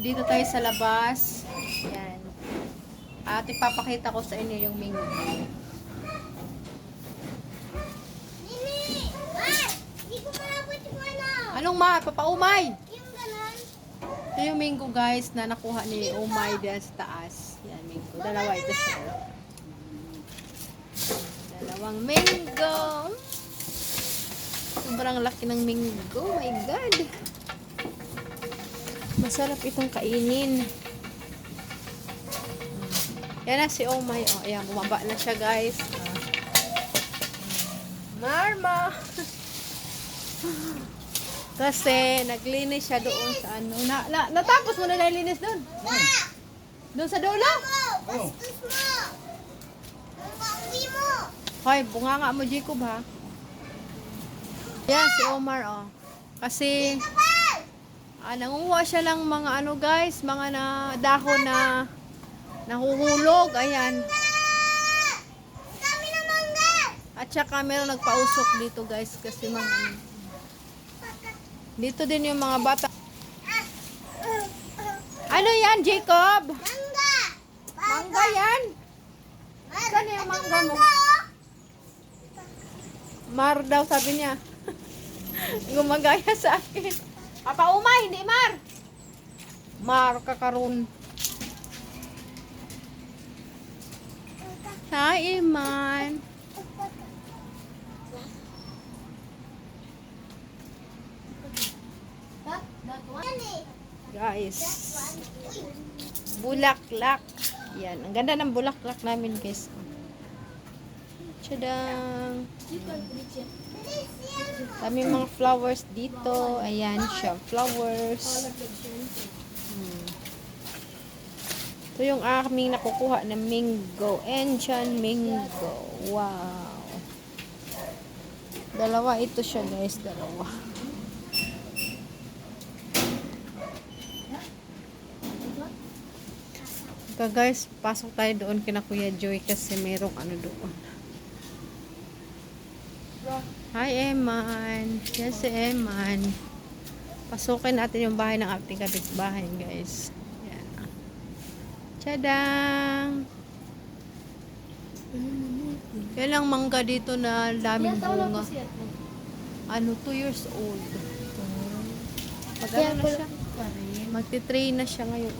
Dito tayo sa labas. Yan. At ipapakita ko sa inyo yung menu. Anong ma? Papaumay! Yung ganon. Ito yung mango guys na nakuha ni Umay dyan sa taas. Yan, mango. Dalawa ito siya. Dalawang mango. Sobrang laki ng mango. Oh my God. Masarap itong kainin. Yan na si Umay. Oh, ayan, bumaba na siya guys. Marma. Kasi naglinis siya doon sa ano. Natapos mo na nalinis doon? Doon sa dulo? Bastos mo. Ang pauwi mo. Hoy, bunga nga mo, Jacob, ha? Yan, si Omar, oh. Kasi, nangunguha siya lang mga ano, guys, mga dahon na nahuhulog. Ayan. Kami na mangga. At saka meron nagpausok dito, guys, kasi mga dito din yung mga bata. Ano yan, Jacob? Mangga. Mangga yan? Saan yung mangga mo? Mar daw, sabi niya. Gumagaya sa akin. Papa Umay, hindi Mar. Mar kakaroon. Hi, Iman. Guys. Bulaklak. Yan. Ang ganda ng bulaklak namin, guys. Tadang. Kami mga flowers dito. Ayan siya. Flowers. Ito yung aming nakukuha na mango. Enchan mango. Wow. Dalawa ito siya, guys. Dalawa. So guys, pasok tayo doon kina Kuya Joy kasi merong ano doon. Hi, Eman. Yes, si Eman. Pasukin natin yung bahay ng ating kapitbahay, guys. Yan. Tadang! Yan lang mangga dito na daming bunga. Ano, 2 years old. Mag-ano na siya? Magti-train na siya ngayon.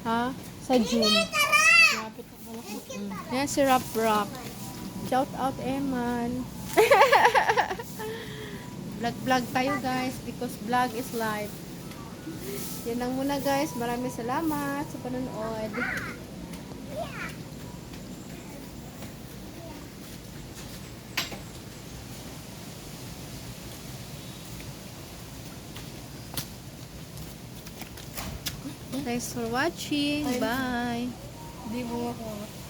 Ha? Sa June. Yan si Rap Rap. Shout out, Eman. Vlog tayo, guys, because vlog is life. Yan lang muna, guys. Maraming salamat sa panonood. Thanks for watching. Bye. Hindi mo ako.